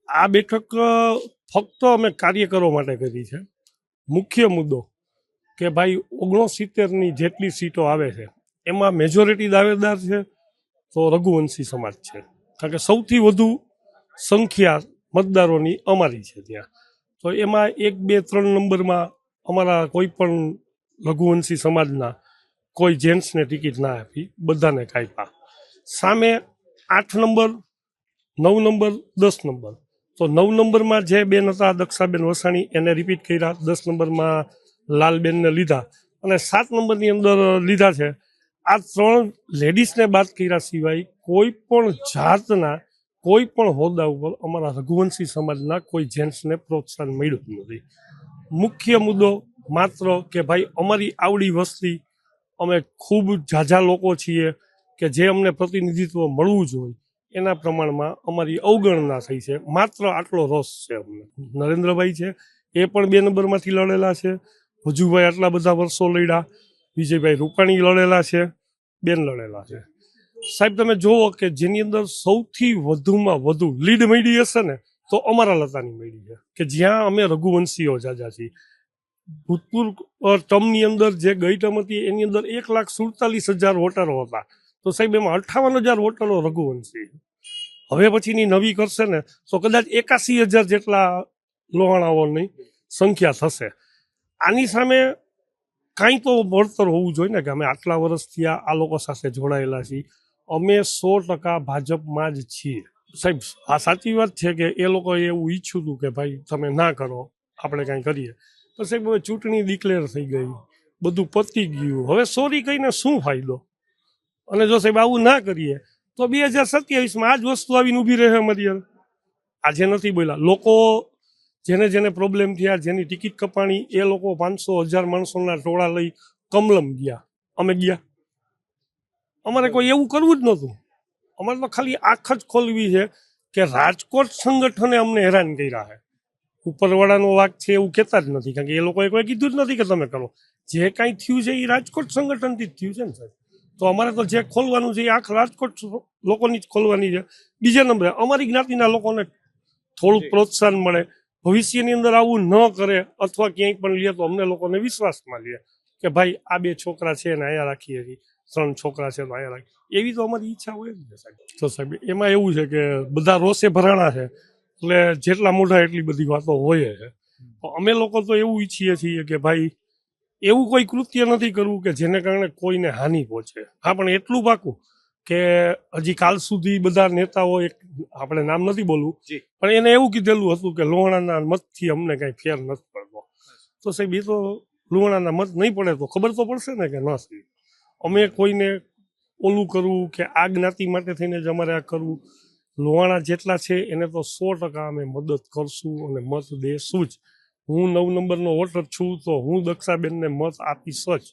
આ બેઠક ફક્ત અમે કાર્યકરો માટે કરી છે. મુખ્ય મુદ્દો કે ભાઈ 69ની જેટલી સીટો આવે છે એમાં મેજોરિટી દાવેદાર છે તો રઘુવંશી સમાજ છે, કારણ કે સૌથી વધુ સંખ્યા મતદારોની અમારી છે ત્યાં. તો એમાં 1, 2, 3 નંબરમાં અમારા કોઈ પણ રઘુવંશી સમાજના કોઈ જેન્ટ્સને ટિકિટ ના આપી, બધાને કાપ્યા. સામે 8 નંબર, 9 નંબર, 10 નંબર. તો 9 નંબરમાં જે બેન હતા દક્ષાબેન વસાણી એને રિપીટ કર્યા, 10 નંબરમાં લાલબેનને લીધા અને 7 નંબરની અંદર લીધા છે. આ 3 લેડીઝને બાદ કર્યા સિવાય કોઈ પણ જાતના કોઈ પણ હોદ્દા ઉપર અમારા રઘુવંશી સમાજના કોઈ જેન્ટ્સને પ્રોત્સાહન મળ્યું નથી. મુખ્ય મુદ્દો માત્ર કે ભાઈ અમારી આવડી વસ્તી, અમે ખૂબ ઝાઝા લોકો છીએ કે જે અમને પ્રતિનિધિત્વ મળવું જોઈએ એના પ્રમાણમાં અમારી અવગણના થઈ છે. માત્ર આટલો રોષ છે અમને. નરેન્દ્રભાઈ છે એ પણ 2 નંબરમાંથી લડેલા છે, ભજુભાઈ આટલા બધા વર્ષો લડ્યા, વિજયભાઈ રૂપાણી લડેલા છે, બેન લડેલા છે. સાહેબ તમે જુઓ કે જેની અંદર સૌથી વધુમાં વધુ લીડ મળી હશે ને તો અમારા લતાની મળી છે, કે જ્યાં અમે રઘુવંશીઓ જાજા છીએ. ભૂતપૂર્વ ટર્મની અંદર જે ગઈ ટર્મ હતી એની અંદર 1,47,000 વોટરો હતા, તો સાહેબ એમાં 58,000 વોટરો રઘુવંશી. હવે પછીની નવી કરશે ને તો કદાચ 81,000 જેટલા લોહાણાઓની સંખ્યા થશે. આની સામે કાંઈ તો વળતર હોવું જોઈએ ને, કે અમે આટલા વર્ષથી આ લોકો સાથે જોડાયેલા છીએ, અમે 100% ભાજપમાં જ છીએ. સાહેબ આ સાચી વાત છે કે એ લોકોએ એવું ઈચ્છ્યું હતું કે ભાઈ તમે ના કરો, આપણે કાંઈ કરીએ. તો સાહેબ હવે ચૂંટણી ડિક્લેર થઈ ગઈ, બધું પતી ગયું, હવે સોરી કહીને શું ફાયદો? અને જો સાહેબ આવું ના કરીએ તો 2027માં આ જ વસ્તુ આવીને ઊભી રહે અમારી. આજે નથી બોલ્યા લોકો, જેને જેને પ્રોબ્લેમ થયા, જેની ટિકિટ કપાણી, એ લોકો 500,000 માણસોના ટોળા લઈ કમલમ ગયા. અમે ગયા? અમારે કોઈ એવું કરવું જ નહોતું. અમારે તો ખાલી આંખ જ ખોલવી છે કે રાજકોટ સંગઠને અમને હેરાન કર્યા છે. ઉપરવાળાનો વાક છે એવું કહેતા જ નથી, કારણ કે એ લોકોએ કોઈ કીધું જ નથી કે તમે કરો. જે કાંઈ થયું છે એ રાજકોટ સંગઠનથી જ થયું છે ને સાહેબ. તો અમારે તો જે ખોલવાનું છે એ આંખ રાજકોટ લોકોની જ ખોલવાની છે. બીજા નંબરે અમારી જ્ઞાતિના લોકોને થોડું પ્રોત્સાહન મળે, ભવિષ્યની અંદર આવું ન કરે, અથવા ક્યાંય પણ લે તો અમને લોકોને વિશ્વાસમાં લે કે ભાઈ આ 2 છોકરા છે ને અહીંયા રાખીએ છીએ, 3 છોકરા છે તો અહીંયા રાખીએ, એવી તો અમારી ઈચ્છા હોય જ ને સાહેબ. તો સાહેબ એમાં એવું છે કે બધા રોષે ભરાણા છે, એટલે જેટલા મોઢા એટલી બધી વાતો હોય છે. અમે લોકો તો એવું ઈચ્છીએ છીએ કે ભાઈ એવું કોઈ કૃત્ય નથી કરવું કે જેને કારણે કોઈને હાનિ પહોંચે. હા, પણ એટલું પાકું કે હજી કાલ સુધી બધા નેતાઓ, આપણે નામ નથી બોલવું, પણ એને એવું કીધેલું હતું કે લોહાણાના મતથી અમને કાંઈ ફેર નથી પડતો. તો સાહેબ એ તો લોહાણાના મત નહીં પડે તો ખબર તો પડશે ને કે ન સાહેબ અમે કોઈને ઓલું કરવું કે આ જ્ઞાતિ માટે થઈને જ અમારે આ કરવું. લોહાણા જેટલા છે એને તો 100% અમે મદદ કરશું અને મત દેશું જ. હું 9 નંબરનો વોટર છું તો હું દક્ષાબેનને મત આપીશ જ.